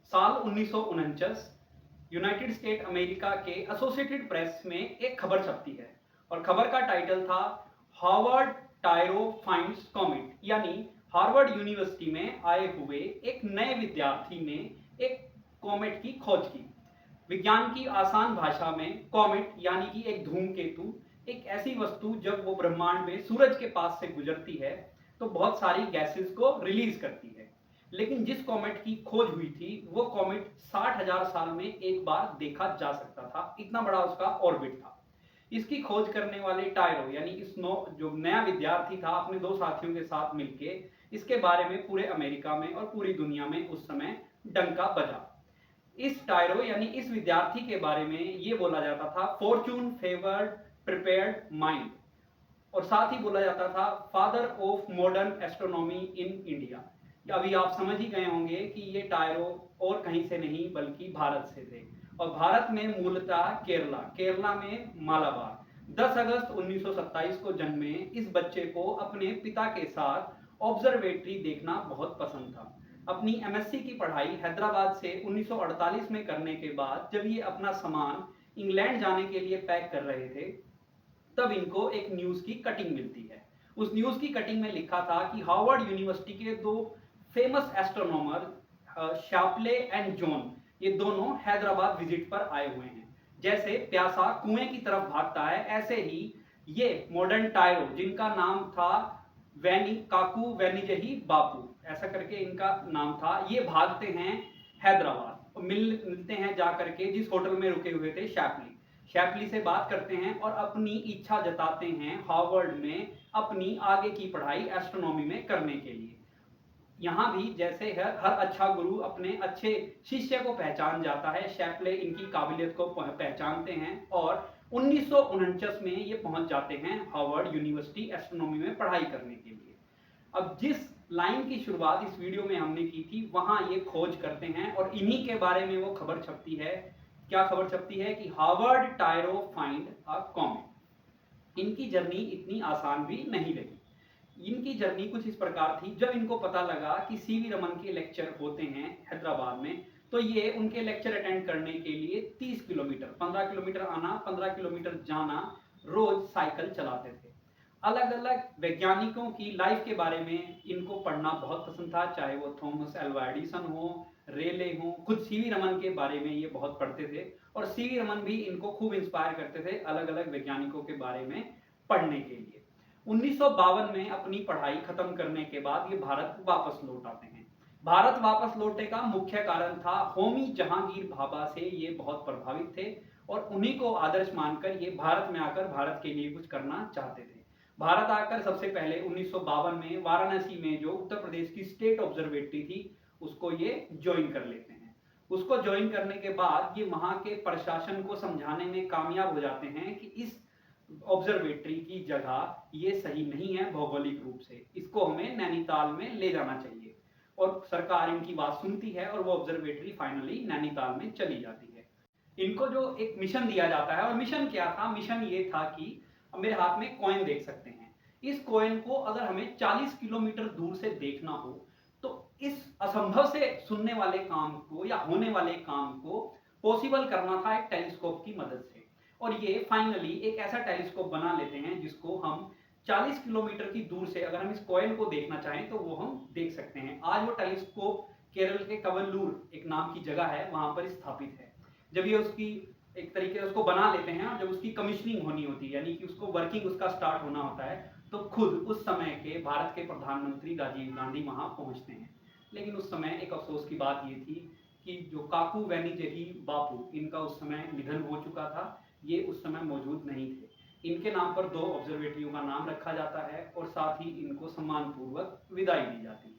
साल 1949 United state America के associated press में एक खबर छपती है और खबर का टाइटल था हार्वर्ड टायरो फाइंड्स कॉमेट, यानी हार्वर्ड यूनिवर्सिटी में आए हुए एक नए विद्यार्थी ने एक कॉमेट की खोज की। विज्ञान की आसान भाषा में कॉमेट यानी कि एक धूमकेतु एक ऐसी वस्तु जब वो ब्रह्मांड में सूरज के पास से गुजरती है तो बहुत सारी गैसेस को रिलीज करती है। लेकिन जिस कॉमेट की खोज हुई थी वो कॉमेट 60,000 साल में एक बार देखा जा सकता था, इतना बड़ा उसका ऑर्बिट था। इसकी खोज करने वाले टायरो यानी इस जो नया विद्यार्थी था अपने दो साथियों के साथ मिलके इसके बारे में पूरे अमेरिका में और पूरी दुनिया में उस समय डंका बजा। इस टायरो यानी इस विद्यार्थी के बारे में ये बोला जाता था फॉर्चून फेवर्ड प्रिपेयर्ड माइंड, और साथ ही बोला जाता था father of modern astronomy in India. अभी आप समझ ही गए होंगे कि ये टायरो और कहीं से नहीं बल्कि भारत से थे, और भारत में मूलतः केरला में मालाबार। 10 अगस्त 1927 को जन्मे इस बच्चे को अपने पिता के साथ ऑब्जर्वेटरी देखना बहुत पसंद था। अपनी एमएससी की पढ़ाई हैदराबाद से 1948 में करने के बाद जब ये अपना सामान इंग्लैंड जाने के लिए पैक कर रहे थे तब इनको एक न्यूज की कटिंग मिलती है। उस न्यूज की कटिंग में लिखा था कि हार्वर्ड यूनिवर्सिटी के दो फेमस एस्ट्रोनॉमर शापले एंड जॉन, ये दोनों हैदराबाद विजिट पर आए हुए हैं। जैसे प्यासा कुएं की तरफ भागता है ऐसे ही ये मॉडर्न टायरो, जिनका नाम था वैनी काकू वैनिजही बापू, ऐसा करके इनका नाम था, ये भागते हैं हैदराबाद और मिलते हैं जाकर के जिस होटल में रुके हुए थे शैपली से बात करते हैं और अपनी इच्छा जताते हैं हार्वर्ड में अपनी आगे की पढ़ाई एस्ट्रोनॉमी में करने के लिए। यहाँ भी जैसे हर अच्छा गुरु अपने अच्छे शिष्य को पहचान जाता है, शैपले इनकी काबिलियत को पहचानते हैं और 1949 में ये पहुंच जाते हैं हार्वर्ड यूनिवर्सिटी एस्ट्रोनॉमी में पढ़ाई करने के लिए। अब जिस लाइन की शुरुआत इस वीडियो में हमने की थी वहां ये खोज करते हैं और इन्हीं के बारे में वो खबर छपती है। क्या खबर छपती है कि हार्वर्ड टायरो फाइंड अ कॉमेट। इनकी जर्नी इतनी आसान भी नहीं रही। इनकी जर्नी कुछ इस प्रकार थी, जब इनको पता लगा कि सीवी रमन के लेक्चर होते हैं हैदराबाद में तो ये उनके लेक्चर अटेंड करने के लिए 30 किलोमीटर, 15 किलोमीटर आना 15 किलोमीटर जाना रोज साइकिल चलाते थे। अलग अलग वैज्ञानिकों की लाइफ के बारे में इनको पढ़ना बहुत पसंद था, चाहे वो थॉमस एल्वा एडिसन हो, रेले हो, खुद सीवी रमन के बारे में ये बहुत पढ़ते थे और सीवी रमन भी इनको खूब इंस्पायर करते थे अलग अलग वैज्ञानिकों के बारे में पढ़ने के लिए। 1952 में अपनी पढ़ाई खत्म करने के बाद ये भारत वापस लौट आते हैं। भारत वापस लौटने का मुख्य कारण था होमी जहांगीर भाभा से ये बहुत प्रभावित थे और उन्हीं को आदर्श मानकर ये भारत में आकर भारत के लिए कुछ करना चाहते थे। भारत आकर सबसे पहले 1952 में वाराणसी में जो उत्तर प्रदेश की स्टेट ऑब्जर्वेटरी थी उसको ये ज्वाइन कर लेते हैं। उसको ज्वाइन करने के बाद ये वहां के प्रशासन को समझाने में कामयाब हो जाते हैं कि इस ऑब्जर्वेटरी की जगह ये सही नहीं है भौगोलिक रूप से, इसको हमें नैनीताल में ले जाना चाहिए। और सरकार इनकी बात सुनती है और वो ऑब्जर्वेटरी फाइनली नैनीताल में चली जाती है। इनको जो एक मिशन दिया जाता है, और मिशन क्या था, मिशन ये था कि मेरे हाथ में कॉइन देख सकते हैं, इस कॉइन को अगर हमें 40 किलोमीटर दूर से देखना हो तो इस असंभव से सुनने वाले काम को या होने वाले काम को पॉसिबल करना था एक टेलीस्कोप की मदद से। और ये फाइनली एक ऐसा टेलीस्कोप बना लेते हैं जिसको हम 40 किलोमीटर की दूर से अगर हम इस कॉइन को देखना चाहें तो वो हम देख सकते हैं। आज वो टेलीस्कोप केरल के कवल्लूर एक नाम की जगह है वहां पर स्थापित है। जब ये उसकी एक तरीके से उसको बना लेते हैं और जब उसकी कमीशनिंग होनी होती है यानी कि उसको वर्किंग उसका स्टार्ट होना होता है तो खुद उस समय के भारत के प्रधानमंत्री राजीव गांधी वहां पहुंचते हैं। लेकिन उस समय एक अफसोस की बात ये थी कि जो काकू वैनिजही बापू, इनका उस समय निधन हो चुका था, ये उस समय मौजूद नहीं थे। इनके नाम पर दो ऑब्जर्वेटरियों का नाम रखा जाता है और साथ ही इनको सम्मानपूर्वक विदाई दी जाती है।